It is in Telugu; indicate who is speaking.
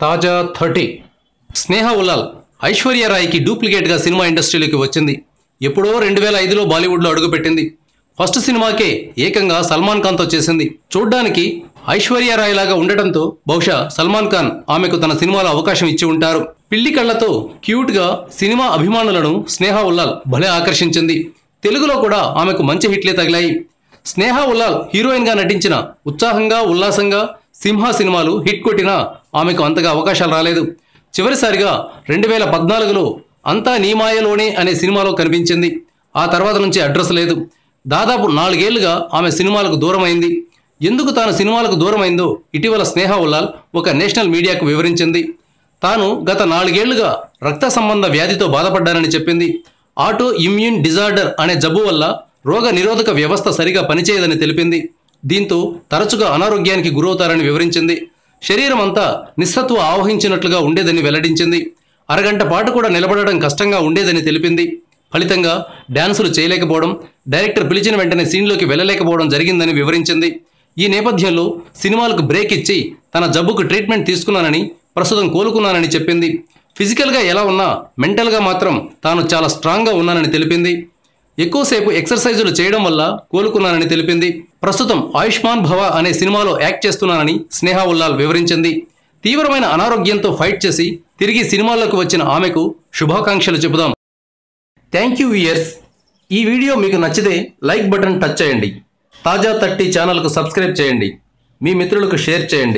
Speaker 1: తాజా 30 స్నేహ ఉల్లాల్ ఐశ్వర్య రాయ్కి డూప్లికేట్గా సినిమా ఇండస్ట్రీలోకి వచ్చింది. ఎప్పుడో 2005లో బాలీవుడ్లో అడుగుపెట్టింది. ఫస్ట్ సినిమాకే ఏకంగా సల్మాన్ ఖాన్తో చేసింది. చూడ్డానికి ఐశ్వర్య రాయ్ లాగా ఉండటంతో బహుశా సల్మాన్ ఖాన్ ఆమెకు తన సినిమాలో అవకాశం ఇచ్చి ఉంటారు. పిల్లి కళ్లతో క్యూట్గా సినిమా అభిమానులను స్నేహ ఉల్లాల్ భలే ఆకర్షించింది. తెలుగులో కూడా ఆమెకు మంచి హిట్లే తగిలాయి. స్నేహ ఉల్లాల్ హీరోయిన్గా నటించిన ఉత్సాహంగా ఉల్లాసంగా సింహ సినిమాలు హిట్ కొట్టినా ఆమెకు అంతగా అవకాశాలు రాలేదు. చివరిసారిగా 2014లో అంతా నీమాయలోనే అనే సినిమాలో కనిపించింది. ఆ తర్వాత నుంచి అడ్రస్ లేదు. దాదాపు 4 ఏళ్లుగా ఆమె సినిమాలకు దూరమైంది. ఎందుకు తాను సినిమాలకు దూరమైందో ఇటీవల స్నేహ ఉల్లాల్ ఒక నేషనల్ మీడియాకు వివరించింది. తాను గత 4 ఏళ్లుగా రక్త సంబంధ వ్యాధితో బాధపడ్డానని చెప్పింది. ఆటో ఇమ్యూన్ డిజార్డర్ అనే జబ్బు వల్ల రోగ నిరోధక వ్యవస్థ సరిగా పనిచేయదని తెలిపింది. దీంతో తరచుగా అనారోగ్యానికి గురవుతారని వివరించింది. శరీరం అంతా నిస్సత్వ ఆవహించినట్లుగా ఉండేదని వెల్లడించింది. అరగంట పాటు కూడా నిలబడడం కష్టంగా ఉండేదని తెలిపింది. ఫలితంగా డాన్సులు చేయలేకపోవడం, డైరెక్టర్ పిలిచిన వెంటనే సీన్లోకి వెళ్ళలేకపోవడం జరిగిందని వివరించింది. ఈ నేపథ్యంలో సినిమాలకు బ్రేక్ ఇచ్చి తన జబ్బుకు ట్రీట్మెంట్ తీసుకున్నానని, ప్రస్తుతం కోలుకున్నానని చెప్పింది. ఫిజికల్గా ఎలా ఉన్నా మెంటల్గా మాత్రం తాను చాలా స్ట్రాంగ్గా ఉన్నానని తెలిపింది. ఎక్కువసేపు ఎక్సర్సైజులు చేయడం వల్ల కోలుకున్నానని తెలిపింది. ప్రస్తుతం ఆయుష్మాన్ భవ అనే సినిమాలో యాక్ట్ చేస్తున్నానని స్నేహ ఉల్లాల్ వివరించింది. తీవ్రమైన అనారోగ్యంతో ఫైట్ చేసి తిరిగి సినిమాల్లోకి వచ్చిన ఆమెకు శుభాకాంక్షలు చెబుదాం. Thank you viewers. ఈ వీడియో మీకు నచ్చితే లైక్ బటన్ టచ్ చేయండి. తాజా 30 ఛానల్కు సబ్స్క్రైబ్ చేయండి. మీ మిత్రులకు షేర్ చేయండి.